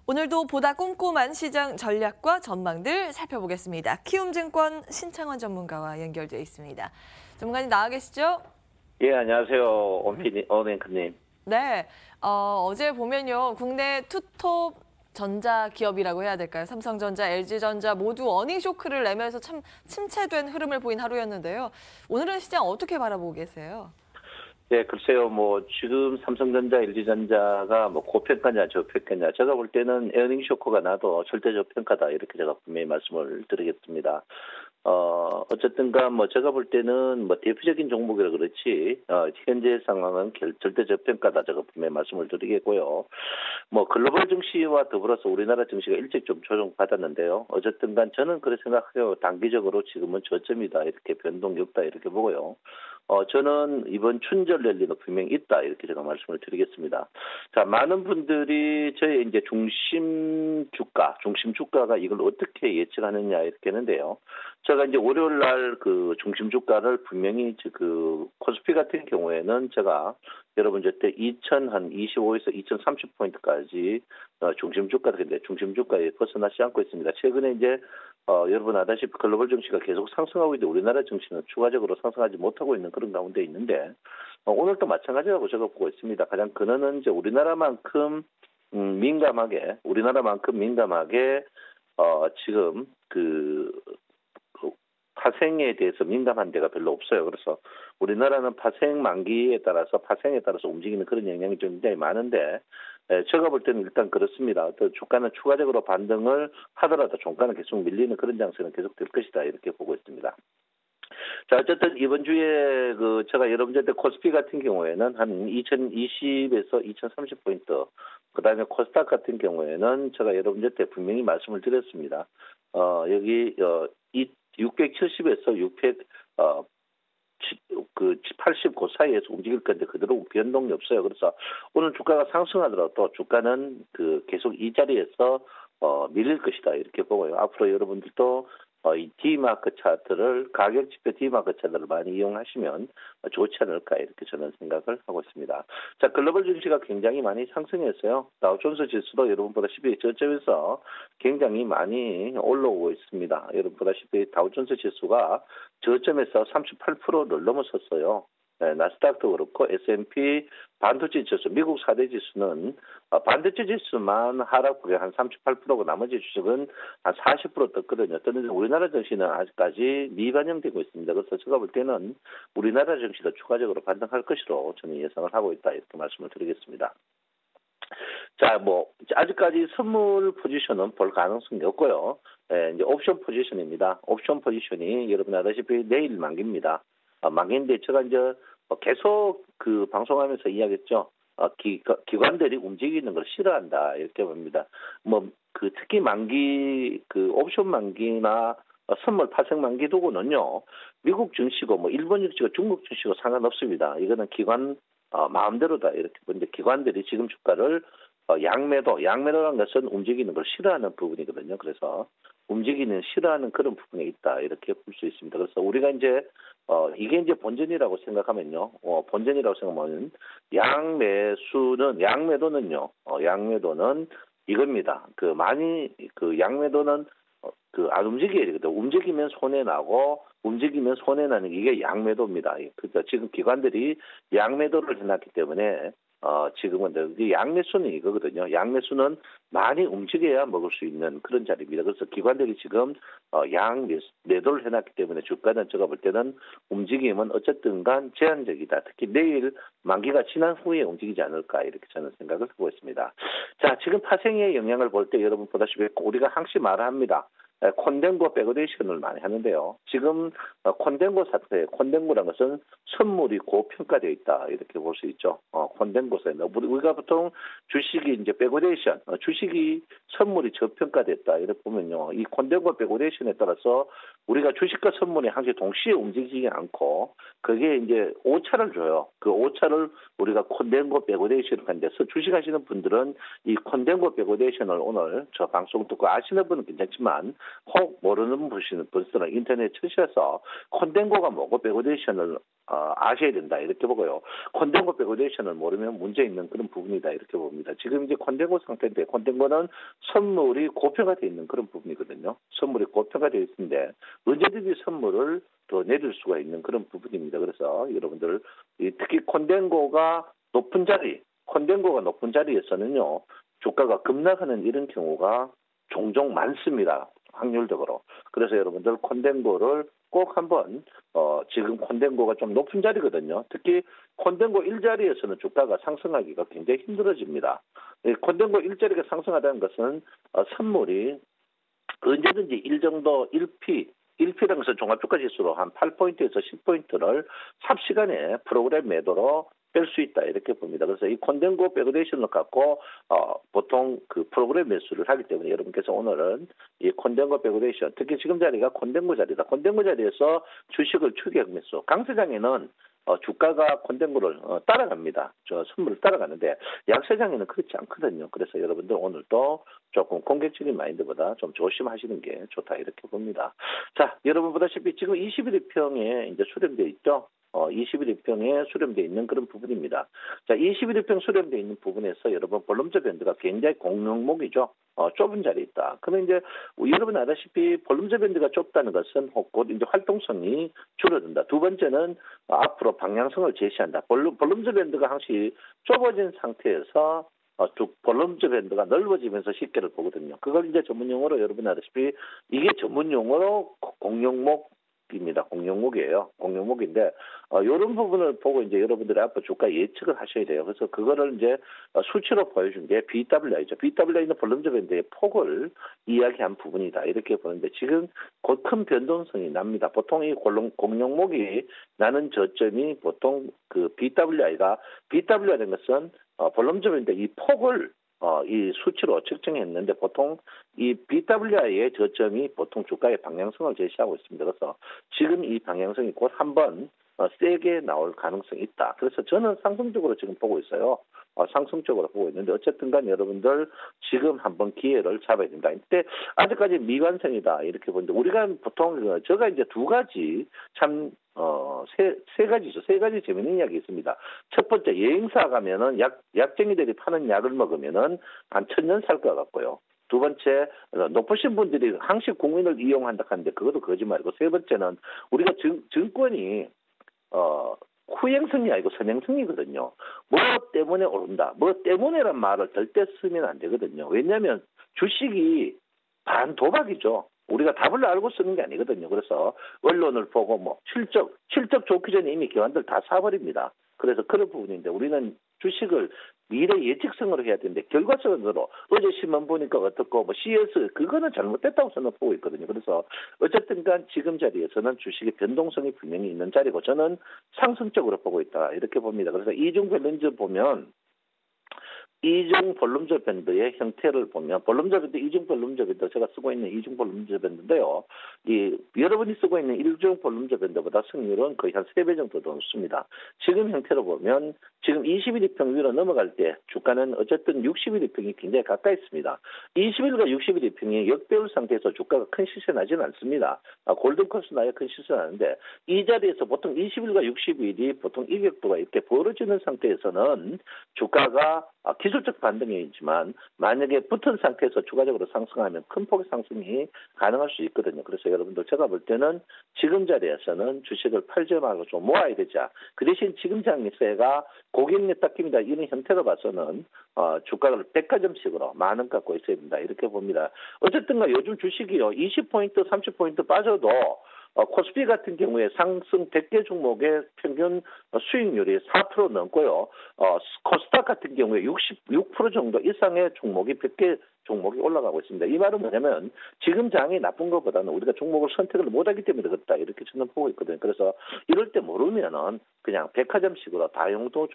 오늘도 보다 꼼꼼한 시장 전략과 전망들 살펴보겠습니다. 키움증권 신창원 전문가와 연결되어 있습니다. 전문가님 나와 계시죠? 예, 안녕하세요. 온앵커님. 네, 어제 보면요. 국내 투톱 전자기업이라고 해야 될까요? 삼성전자, LG전자 모두 어닝 쇼크를 내면서 참 침체된 흐름을 보인 하루였는데요. 오늘은 시장 어떻게 바라보고 계세요? 예, 글쎄요, 지금 삼성전자, LG전자가 고평가냐, 저평가냐. 제가 볼 때는 에어닝 쇼크가 나도 절대 저평가다. 이렇게 제가 분명히 말씀을 드리겠습니다. 어쨌든 제가 볼 때는 대표적인 종목이라 그렇지, 현재 상황은 절대 저평가다. 제가 분명히 말씀을 드리겠고요. 글로벌 증시와 더불어서 우리나라 증시가 일찍 좀 조정받았는데요. 어쨌든 저는 그렇게 생각해요. 단기적으로 지금은 저점이다. 이렇게 변동이 없다. 이렇게 보고요. 저는 이번 춘절 랠리는 분명히 있다. 이렇게 제가 말씀을 드리겠습니다. 자, 많은 분들이 저의 이제 중심 주가가 이걸 어떻게 예측하느냐 이렇게 했는데요. 제가 이제 월요일 날 그 중심 주가를 분명히 그 코스피 같은 경우에는 제가 여러분 저때 2025에서 2030포인트까지 중심 주가인데 중심 주가에 벗어나지 않고 있습니다. 최근에 이제 여러분 아다시피 글로벌 증시가 계속 상승하고 있는데 우리나라 증시는 추가적으로 상승하지 못하고 있는 그런 가운데 있는데 오늘도 마찬가지라고 제가 보고 있습니다. 가장 근원은 이제 우리나라만큼 민감하게 지금 그 파생에 대해서 민감한 데가 별로 없어요. 그래서 우리나라는 파생에 따라서 움직이는 그런 영향이 좀 굉장히 많은데 제가 볼 때는 일단 그렇습니다. 또 주가는 추가적으로 반등을 하더라도 종가는 계속 밀리는 그런 장세는 계속될 것이다. 이렇게 보고 있습니다. 자, 어쨌든 이번 주에 제가 여러분들한테 코스피 같은 경우에는 한 2020에서 2030포인트, 그다음에 코스닥 같은 경우에는 제가 여러분들한테 분명히 말씀을 드렸습니다. 여기 670에서 80 그 사이에서 움직일 건데 그대로 변동이 없어요. 그래서 오늘 주가가 상승하더라도 주가는 계속 이 자리에서 밀릴 것이다 이렇게 보고요. 앞으로 여러분들도 이 D마크 차트를 가격 지표 D마크 차트를 많이 이용하시면 좋지 않을까 이렇게 저는 생각을 하고 있습니다. 자, 글로벌 증시가 굉장히 많이 상승했어요. 다우존스 지수도 여러분 보다시피 저점에서 굉장히 많이 올라오고 있습니다. 여러분 보다시피 다우존스 지수가 저점에서 38%를 넘어섰어요. 네, 나스닥도 그렇고 S&P 반도체 지수, 미국 4대 지수는 반도체 지수만 하락폭이 한 38%고 나머지 주식은 한 40% 떴거든요. 그런데 우리나라 증시는 아직까지 미반영되고 있습니다. 그래서 제가 볼 때는 우리나라 증시도 추가적으로 반등할 것으로 저는 예상을 하고 있다 이렇게 말씀을 드리겠습니다. 자, 아직까지 선물 포지션은 볼 가능성이 없고요. 이제 옵션 포지션입니다. 옵션 포지션이 여러분 아시다시피 내일 만기입니다. 만기인데 제가 이제 계속 방송하면서 이야기했죠. 기관들이 움직이는 걸 싫어한다 이렇게 봅니다. 특히 만기 옵션 만기나 선물 파생 만기 두고는요. 미국 증시고 일본 증시고 중국 증시고 상관없습니다. 이거는 기관 마음대로다 이렇게 보는데 기관들이 지금 주가를 양매도라는 것은 움직이는 걸 싫어하는 부분이거든요. 그래서 싫어하는 그런 부분에 있다 이렇게 볼 수 있습니다. 그래서 우리가 이제 이게 이제 본전이라고 생각하면요. 본전이라고 생각하면 양매도는 이겁니다. 양매도는 안 움직여야 되거든요. 움직이면 손해 나고 움직이면 손해 나는 게 이게 양매도입니다. 그러니까 지금 기관들이 양매도를 해놨기 때문에 지금은 양매수는 이거거든요. 양매수는 많이 움직여야 먹을 수 있는 그런 자리입니다. 그래서 기관들이 지금 양매도를 해놨기 때문에 주가는 제가 볼 때는 움직임은 어쨌든 간 제한적이다. 특히 내일 만기가 지난 후에 움직이지 않을까 이렇게 저는 생각을 하고 있습니다. 자, 지금 파생의 영향을 볼 때 여러분 보다시피 우리가 항상 말합니다. 콘덴고 백오데이션을 많이 하는데요. 지금 콘덴고라는 것은 선물이 고평가되어 있다 이렇게 볼 수 있죠. 콘덴고사에 우리가 보통 주식이 이제 백오데이션, 주식이 선물이 저평가됐다 이렇게 보면요. 이 콘덴고 백오데이션에 따라서 우리가 주식과 선물이 항상 동시에 움직이지 않고 그게 이제 오차를 줘요. 그 오차를 우리가 콘덴고 백오데이션을 하는데 주식하시는 분들은 이 콘덴고 백오데이션을 오늘 저 방송 듣고 아시는 분은 괜찮지만 혹 모르는 분들은 인터넷 치셔서 콘덴고가 뭐고 백오데이션을 아셔야 된다 이렇게 보고요. 콘덴고 백오데이션을 모르면 문제 있는 그런 부분이다 이렇게 봅니다. 지금 이제 콘덴고 상태인데 콘덴고는 선물이 고평가 되어 있는 그런 부분이거든요. 선물이 고평가 되어 있는데 언제든지 선물을 더 내릴 수가 있는 그런 부분입니다. 그래서 여러분들 특히 콘덴고가 높은 자리에서는요 주가가 급락하는 이런 경우가 종종 많습니다. 확률적으로. 그래서 여러분들 콘덴고를 꼭 한번 지금 콘덴고가 좀 높은 자리거든요. 특히 콘덴고 1자리에서는 주가가 상승하기가 굉장히 힘들어집니다. 콘덴고 1자리가 상승하다는 것은 선물이 언제든지 일 정도 1P라는 것은 종합주가지수로 한 8포인트에서 10포인트를 삽시간에 프로그램 매도로 뺄 수 있다 이렇게 봅니다. 그래서 이 콘덴고 백오데이션을 갖고 보통 그 프로그램 매수를 하기 때문에 여러분께서 오늘은 이 콘덴고 백오데이션 특히 지금 자리가 콘덴고 자리다. 콘덴고 자리에서 주식을 추격 매수. 강세장에는 주가가 콘덴고를 따라갑니다. 저 선물을 따라가는데 약세장에는 그렇지 않거든요. 그래서 여러분들 오늘도 조금 공격적인 마인드보다 좀 조심하시는 게 좋다 이렇게 봅니다. 자, 여러분 보다시피 지금 21일평에 이제 수렴되어 있죠. 21일평에 수렴되어 있는 그런 부분입니다. 자, 21일평 수렴되어 있는 부분에서 여러분 볼륨저 밴드가 굉장히 공룡목이죠. 좁은 자리에 있다. 그러면 이제 여러분 아다시피 볼륨저 밴드가 좁다는 것은 곧 이제 활동성이 줄어든다. 두 번째는 앞으로 방향성을 제시한다. 볼륨저 밴드가 항시 좁아진 상태에서 볼륨저 밴드가 넓어지면서 시계를 보거든요. 그걸 이제 전문용어로 여러분 아다시피 이게 전문용어로 공룡목입니다. 공룡목이에요. 공룡목인데 이런 부분을 보고 이제 여러분들이 앞으로 주가 예측을 하셔야 돼요. 그래서 그거를 이제 수치로 보여준 게 BWI죠. BWI는 볼륨저 밴드의 폭을 이야기한 부분이다. 이렇게 보는데 지금 곧 큰 변동성이 납니다. 보통 이 공룡목이 나는 저점이 보통 그 BWI라는 것은 볼륨저 밴드 이 폭을 이 수치로 측정했는데 보통 이 BWI의 저점이 보통 주가의 방향성을 제시하고 있습니다. 그래서 지금 이 방향성이 곧 한번 세게 나올 가능성이 있다. 그래서 저는 상승적으로 지금 보고 있어요. 상승적으로 보고 있는데 어쨌든 간 여러분들 지금 한번 기회를 잡아야 된다. 근데 아직까지 미완성이다. 이렇게 보는데 우리가 보통 제가 이제 두 가지 참 세 가지죠. 세 가지 재미있는 이야기 있습니다. 첫 번째 여행사 가면은 약쟁이들이 파는 약을 먹으면은 한 1000년 살 것 같고요. 두 번째 높으신 분들이 항식 국민을 이용한다 하는데 그것도 거짓말이고 세 번째는 우리가 증권이 후행성이 아니고 선행성이거든요. 뭐 때문에 오른다. 뭐 때문에란 말을 절대 쓰면 안 되거든요. 왜냐하면 주식이 반도박이죠. 우리가 답을 알고 쓰는 게 아니거든요. 그래서 언론을 보고 뭐 실적 좋기 전에 이미 기관들 다 사버립니다. 그래서 그런 부분인데 우리는 주식을 미래 예측성으로 해야 되는데 결과적으로 어제 신문 보니까 어떻고 뭐 CS 그거는 잘못됐다고 저는 보고 있거든요. 그래서 어쨌든 간 지금 자리에서는 주식의 변동성이 분명히 있는 자리고 저는 상승적으로 보고 있다 이렇게 봅니다. 그래서 이중 밸런스 보면 이중 볼륨저 밴드의 형태를 보면 볼륨저 밴드, 이중 볼륨저 밴드 제가 쓰고 있는 이중 볼륨저 밴드인데요. 이 여러분이 쓰고 있는 일중 볼륨저 밴드보다 승률은 거의 한 3배 정도 더 높습니다. 지금 형태로 보면 지금 21일평 위로 넘어갈 때 주가는 어쨌든 61일평이 굉장히 가까이 있습니다. 20일과 61일평이 역배열 상태에서 주가가 큰 시세 나지는 않습니다. 골든커스 나야 큰 시세 나는데 이 자리에서 보통 20일과 60일이 보통 이격도가 이렇게 벌어지는 상태에서는 주가가 기술적 반등이지만 만약에 붙은 상태에서 추가적으로 상승하면 큰 폭의 상승이 가능할 수 있거든요. 그래서 여러분들 제가 볼 때는 지금 자리에서는 주식을 팔지 말고 좀 모아야 되자. 그 대신 지금 장세가 고객님 닦입니다. 이런 형태로 봐서는 주가를 백화점식으로 만 원 갖고 있어야 된다. 이렇게 봅니다. 어쨌든 요즘 주식이요. 20포인트, 30포인트 빠져도 코스피 같은 경우에 상승 100개 종목의 평균 수익률이 4% 넘고요. 코스닥 같은 경우에 66% 정도 이상의 종목이 100개 종목이 올라가고 있습니다. 이 말은 뭐냐면 지금 장이 나쁜 것보다는 우리가 종목을 선택을 못하기 때문에 그렇다 이렇게 저는 보고 있거든요. 그래서 이럴 때 모르면은 그냥 백화점식으로 다용도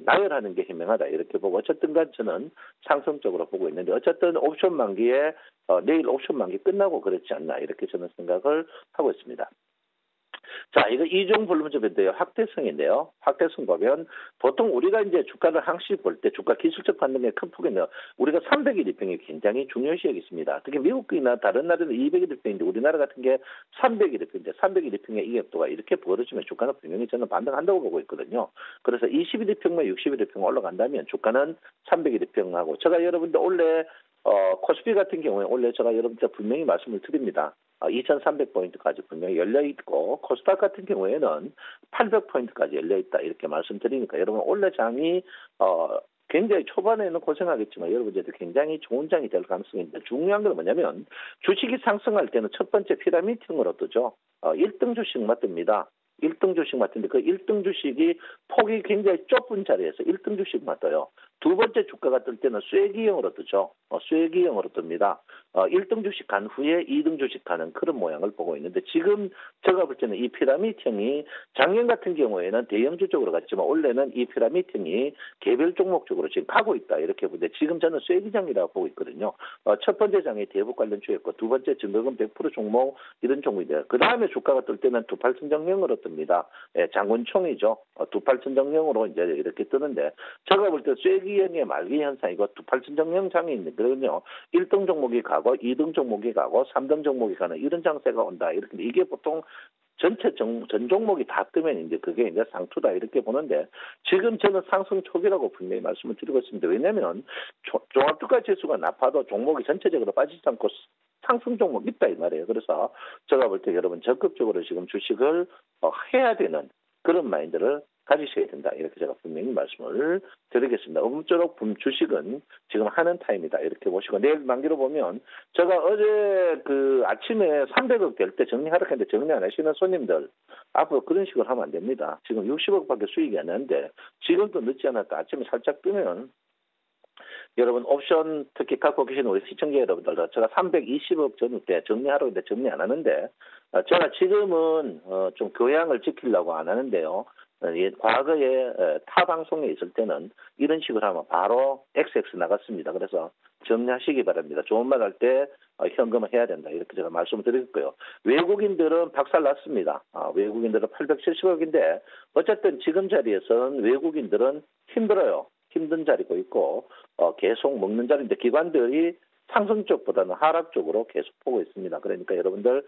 나열하는 게 현명하다 이렇게 보고 어쨌든간 저는 상승적으로 보고 있는데 어쨌든 옵션 만기에 내일 옵션 만기 끝나고 그렇지 않나 이렇게 저는 생각을 하고 있습니다. 자, 이거 이종 볼륨점인데요. 확대성인데요. 확대성 보면 보통 우리가 이제 주가를 항시 볼 때 주가 기술적 반등의 큰 폭인데요. 우리가 300일 이평이 굉장히 중요시 여기습니다. 특히 미국이나 다른 나라는 200일 이평인데 우리나라 같은 게 300일 이평인데 300일 이평의 이격도가 이렇게 벌어지면 주가는 분명히 저는 반등한다고 보고 있거든요. 그래서 20일 이평만 60일 이평 올라간다면 주가는 300일 이평하고 제가 여러분들 원래 코스피 같은 경우에 원래 제가 여러분들 분명히 말씀을 드립니다. 2,300포인트까지 분명히 열려있고 코스닥 같은 경우에는 800포인트까지 열려있다 이렇게 말씀드리니까 여러분 원래 장이 굉장히 초반에는 고생하겠지만 여러분들도 굉장히 좋은 장이 될 가능성이 있는데 중요한 건 뭐냐면 주식이 상승할 때는 첫 번째 피라미드형으로 뜨죠. 1등 주식만 뜹니다. 1등 주식 맞는데 그 1등 주식이 폭이 굉장히 좁은 자리에서 1등 주식만 떠요. 두 번째 주가가 뜰 때는 쐐기형으로 뜨죠. 쐐기형으로 뜹니다. 1등 주식 간 후에 2등 주식 가는 그런 모양을 보고 있는데 지금 제가 볼 때는 이 피라미드형이 작년 같은 경우에는 대형주 쪽으로 갔지만 원래는 이 피라미드형이 개별 종목 쪽으로 지금 가고 있다 이렇게 보는데 지금 저는 쐐기장이라고 보고 있거든요. 첫 번째 장이 대북 관련주였고 두 번째 증거금 100% 종목 이런 종목인데요. 그 다음에 주가가 뜰 때는 두팔천정형으로 뜹니다. 장군총이죠. 두팔천정형으로 이제 이렇게 뜨는데 제가 볼 때 쐐기형의 말기 현상이고 두팔천정형 장이 있거든요. 1등 종목이 가고 2등 종목이 가고 3등 종목이 가는 이런 장세가 온다. 이렇게 이게 보통 전체 전 종목이 다 뜨면 이제 그게 이제 상투다 이렇게 보는데 지금 저는 상승 초기라고 분명히 말씀을 드리고 있습니다. 왜냐하면 종합주가 지수가 나빠도 종목이 전체적으로 빠지지 않고 상승 종목 있다 이 말이에요. 그래서 제가 볼 때 여러분 적극적으로 지금 주식을 해야 되는 그런 마인드를 가지셔야 된다. 이렇게 제가 분명히 말씀을 드리겠습니다. 음쪼록 주식은 지금 하는 타임이다. 이렇게 보시고 내일 만기로 보면 제가 어제 그 아침에 300억 될 때 정리하라고 했는데 정리 안 하시는 손님들 앞으로 그런 식으로 하면 안 됩니다. 지금 60억밖에 수익이 안 나는데 지금도 늦지 않았다. 아침에 살짝 뜨면 여러분 옵션 특히 갖고 계신 우리 시청자 여러분들 제가 320억 전후 때 정리하라고 했는데 정리 안 하는데 제가 지금은 좀 교양을 지키려고 안 하는데요. 과거에 타 방송에 있을 때는 이런 식으로 하면 바로 XX 나갔습니다. 그래서 정리하시기 바랍니다. 좋은 말 할 때 현금을 해야 된다. 이렇게 제가 말씀을 드렸고요. 외국인들은 박살났습니다. 외국인들은 870억인데 어쨌든 지금 자리에서는 외국인들은 힘들어요. 힘든 자리고 있고 계속 먹는 자리인데 기관들이 상승 쪽보다는 하락 쪽으로 계속 보고 있습니다. 그러니까 여러분들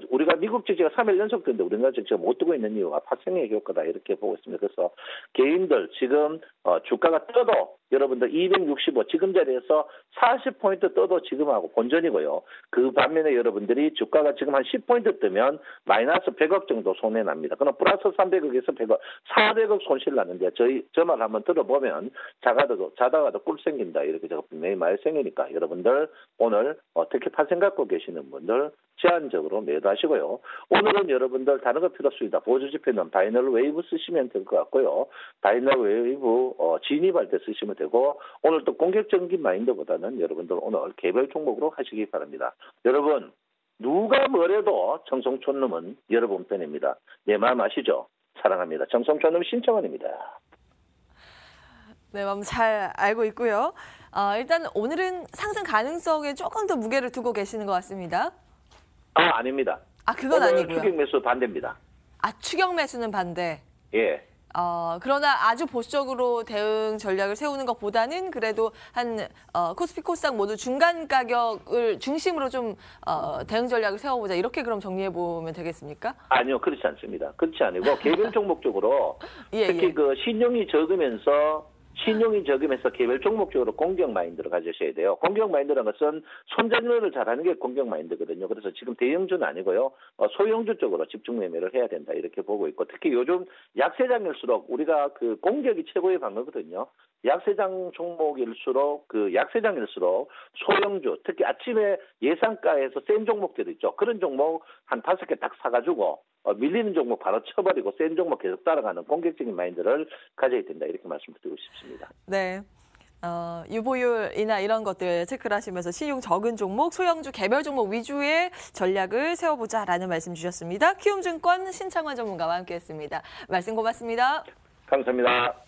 우리가 미국 증시가 3일 연속 됐는데 우리나라 증시가 못 뜨고 있는 이유가 파생의 효과다 이렇게 보고 있습니다. 그래서 개인들 지금 주가가 떠도 여러분들 265 지금 자리에서 40포인트 떠도 지금하고 본전이고요. 그 반면에 여러분들이 주가가 지금 한 10포인트 뜨면 마이너스 100억 정도 손해납니다. 그럼 플러스 300억에서 100억, 400억 손실 나는데 저 말 한번 들어보면 자다가도 꿀 생긴다. 이렇게 제가 분명히 말 생기니까 여러분들 오늘 어떻게 파생 갖고 계시는 분들 제한적으로 매도하시고요. 오늘은 여러분들 다른 거 필요 없습니다. 보조지표는 바이널 웨이브 쓰시면 될 것 같고요. 바이널 웨이브 진입할 때 쓰시면 되고 오늘 또 공격적인 마인드보다는 여러분들 오늘 개별 종목으로 하시기 바랍니다. 여러분 누가 뭐래도 정성촌놈은 여러분 편입니다. 내 마음 아시죠? 사랑합니다. 정성촌놈 신청원입니다. 네, 마음 잘 알고 있고요. 일단 오늘은 상승 가능성에 조금 더 무게를 두고 계시는 것 같습니다. 아닙니다. 그건 아니고요. 추격 매수 반대입니다. 추격 매수는 반대. 예. 그러나 아주 보수적으로 대응 전략을 세우는 것보다는 그래도 한 코스피 코스닥 모두 중간 가격을 중심으로 좀 대응 전략을 세워보자 이렇게 그럼 정리해 보면 되겠습니까? 아니요, 그렇지 않습니다. 그렇지 아니고 개별 종목적으로 특히 그 신용이 적으면서 개별 종목적으로 공격 마인드를 가지셔야 돼요. 공격 마인드라는 것은 손절을 잘하는 게 공격 마인드거든요. 그래서 지금 대형주는 아니고요. 소형주 쪽으로 집중 매매를 해야 된다 이렇게 보고 있고 특히 요즘 약세장일수록 우리가 그 공격이 최고의 방어거든요. 약세장 종목일수록 약세장일수록 소형주 특히 아침에 예상가에서 센 종목들 있죠. 그런 종목 한 5개 딱 사가지고 밀리는 종목 바로 쳐버리고 센 종목 계속 따라가는 공격적인 마인드를 가져야 된다 이렇게 말씀드리고 싶습니다. 네. 유보율이나 이런 것들 체크를 하시면서 신용 적은 종목, 소형주 개별 종목 위주의 전략을 세워보자라는 말씀 주셨습니다. 키움증권 신창원 전문가와 함께했습니다. 말씀 고맙습니다. 감사합니다.